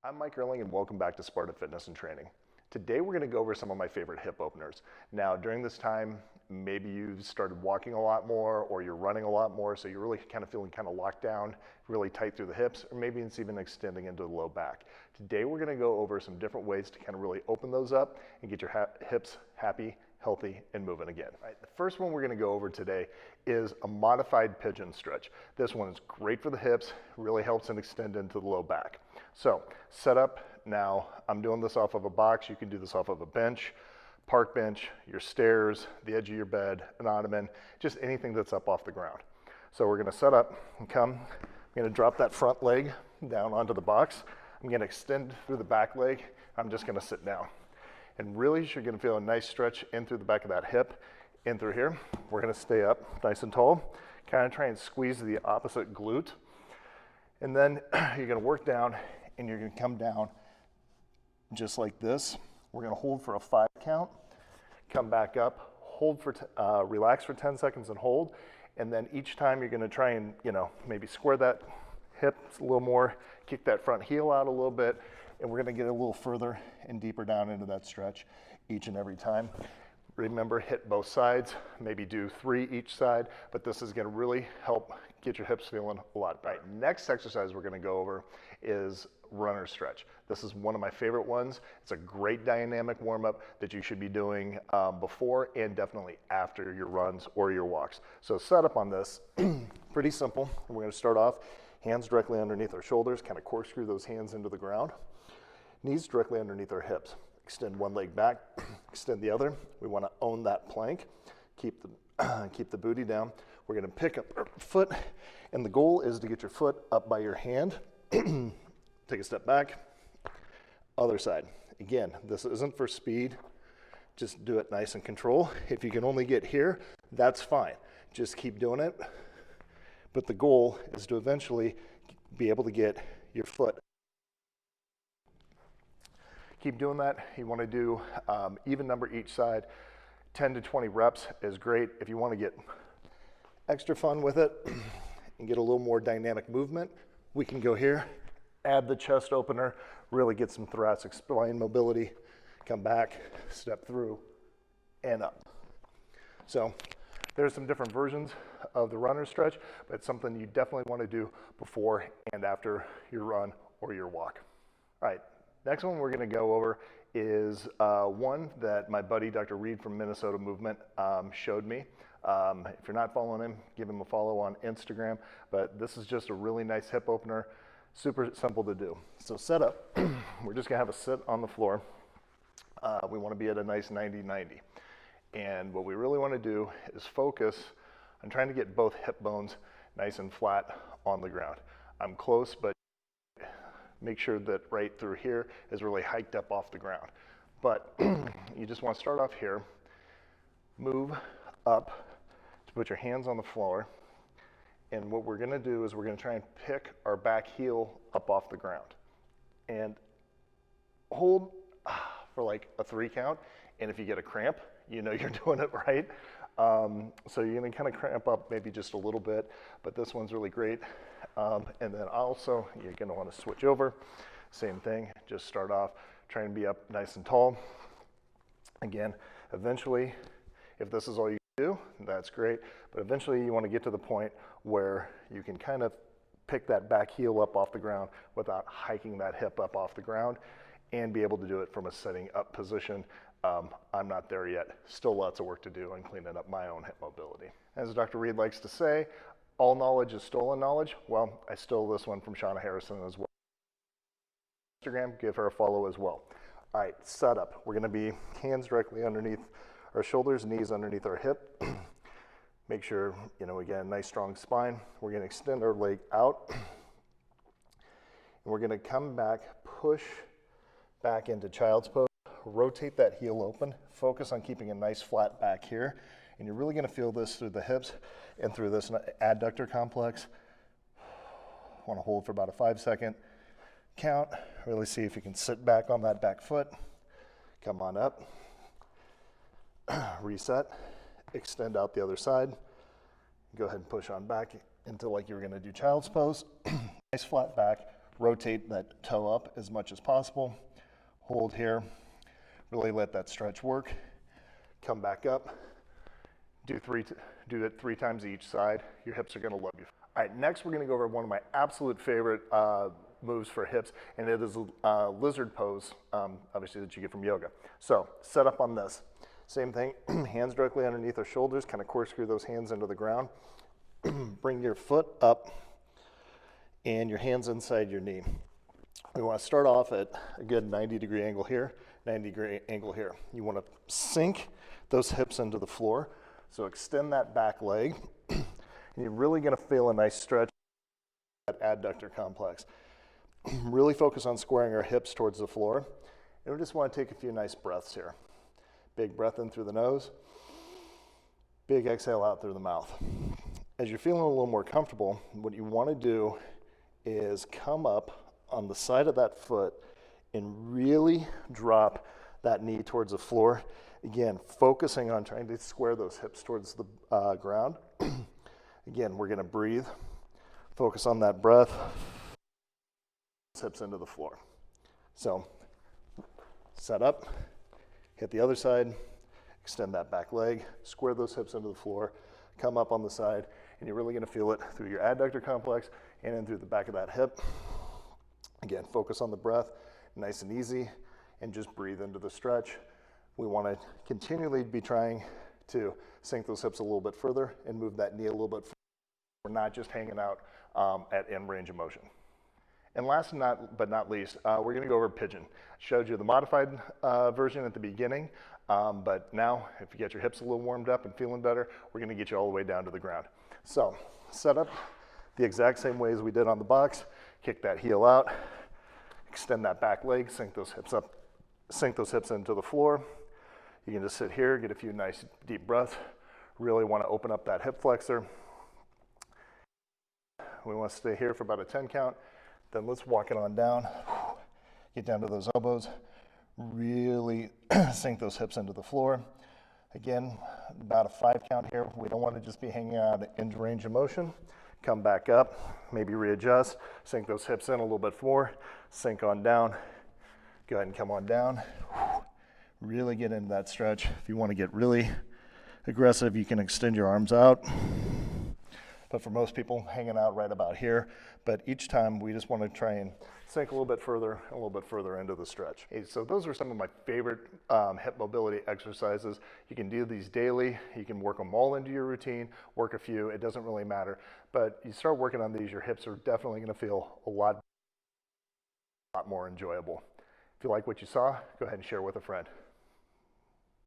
I'm Mike Erling and welcome back to Sparta Fitness and Training. Today we're going to go over some of my favorite hip openers. Now during this time, maybe you've started walking a lot more or you're running a lot more, so you're really kind of feeling kind of locked down, really tight through the hips, or maybe it's even extending into the low back. Today we're going to go over some different ways to kind of really open those up and get your hips happy, healthy, and moving again. All right, the first one we're going to go over today is a modified pigeon stretch. This one is great for the hips, really helps and extend into the low back. So set up. Now I'm doing this off of a box. You can do this off of a bench, park bench, your stairs, the edge of your bed, an ottoman, just anything that's up off the ground. So we're going to set up and come. I'm going to drop that front leg down onto the box. I'm going to extend through the back leg. I'm just going to sit down. And really, you're going to feel a nice stretch in through the back of that hip, in through here. We're going to stay up nice and tall. Kind of try and squeeze the opposite glute. And then you're going to work down and you're going to come down just like this. We're going to hold for a 5 count, come back up, hold for, relax for 10 seconds and hold. And then each time you're going to try and, maybe square that hip a little more, kick that front heel out a little bit, and we're going to get a little further and deeper down into that stretch each and every time. Remember, hit both sides, maybe do 3 each side, but this is going to really help get your hips feeling a lot better. Right, next exercise we're going to go over is runner stretch. This is one of my favorite ones. It's a great dynamic warm-up that you should be doing before and definitely after your runs or your walks. So set up on this, pretty simple. We're going to start off, hands directly underneath our shoulders, kind of corkscrew those hands into the ground. Knees directly underneath our hips. Extend one leg back, extend the other. We want to own that plank. Keep the booty down. We're going to pick up our foot, and the goal is to get your foot up by your hand. Take a step back. Other side. Again, this isn't for speed. Just do it nice and control. If you can only get here, that's fine. Just keep doing it. But the goal is to eventually be able to get your foot. Keep doing that. You want to do even number each side. 10 to 20 reps is great. If you want to get extra fun with it and get a little more dynamic movement, we can go here, add the chest opener, really get some thoracic spine mobility, come back, step through, and up. So there's some different versions of the runner stretch, but it's something you definitely want to do before and after your run or your walk. All right. Next one we're going to go over is one that my buddy Dr. Reed from Minnesota Movement showed me. If you're not following him, give him a follow on Instagram. But this is just a really nice hip opener, super simple to do. So set up, we're just going to have a sit on the floor. We want to be at a nice 90-90. And what we really want to do is focus on trying to get both hip bones nice and flat on the ground. I'm close, but make sure that right through here is really hiked up off the ground. But you just want to start off here, move up to put your hands on the floor. And what we're going to do is we're going to try and pick our back heel up off the ground. And hold for like a 3 count. And if you get a cramp, you know you're doing it right. So you're going to kind of cramp up maybe just a little bit, but this one's really great. And then also you're going to want to switch over. Same thing, just start off trying to be up nice and tall. Again, eventually, if this is all you do, that's great. But eventually you want to get to the point where you can kind of pick that back heel up off the ground without hiking that hip up off the ground and be able to do it from a sitting up position. I'm not there yet. Still lots of work to do on cleaning up my own hip mobility. As Dr. Reed likes to say, all knowledge is stolen knowledge. Well, I stole this one from Shauna Harrison as well. Instagram, give her a follow as well. All right, set up. We're going to be hands directly underneath our shoulders, knees underneath our hip. Make sure, again, nice strong spine. We're going to extend our leg out. And we're going to come back, push back into child's pose. Rotate that heel open, focus on keeping a nice flat back here, and you're really going to feel this through the hips and through this adductor complex. Want to hold for about a 5-second count, really see if you can sit back on that back foot, come on up, reset, extend out the other side, go ahead and push on back into like you're going to do child's pose. Nice flat back, rotate that toe up as much as possible. Hold here, really let that stretch work. Come back up, do it 3 times each side. Your hips are gonna love you. All right, next we're gonna go over one of my absolute favorite moves for hips, and it is a lizard pose, obviously that you get from yoga. So set up on this. Same thing, hands directly underneath our shoulders, kind of corkscrew those hands into the ground. Bring your foot up and your hands inside your knee. We want to start off at a good 90-degree angle here, 90-degree angle here. You want to sink those hips into the floor. So extend that back leg. And you're really going to feel a nice stretch at adductor complex. Really focus on squaring our hips towards the floor. And we just want to take a few nice breaths here. Big breath in through the nose. Big exhale out through the mouth. As you're feeling a little more comfortable, what you want to do is come up on the side of that foot and really drop that knee towards the floor. Again, focusing on trying to square those hips towards the ground. Again, we're going to breathe. Focus on that breath. Hips into the floor. So, set up, hit the other side, extend that back leg, square those hips into the floor, come up on the side, and you're really going to feel it through your adductor complex and in through the back of that hip. Again, focus on the breath, nice and easy, and just breathe into the stretch. We want to continually be trying to sink those hips a little bit further and move that knee a little bit further. We're not just hanging out at end range of motion. And last but not least, we're going to go over pigeon. Showed you the modified version at the beginning, but now if you get your hips a little warmed up and feeling better, we're going to get you all the way down to the ground. So set up the exact same way as we did on the box. Kick that heel out, extend that back leg, sink those hips up, sink those hips into the floor. You can just sit here, get a few nice deep breaths. Really want to open up that hip flexor. We want to stay here for about a 10 count. Then let's walk it on down. Get down to those elbows. Really sink those hips into the floor. Again, about a 5 count here. We don't want to just be hanging out in range of motion. Come back up, maybe readjust, sink those hips in a little bit more, sink on down. Go ahead and come on down. Really get into that stretch. If you want to get really aggressive, you can extend your arms out. But for most people, hanging out right about here. But each time, we just want to try and sink a little bit further into the stretch. Okay, so those are some of my favorite hip mobility exercises. You can do these daily. You can work them all into your routine, work a few. It doesn't really matter. But you start working on these, your hips are definitely going to feel a lot more enjoyable. If you like what you saw, go ahead and share with a friend.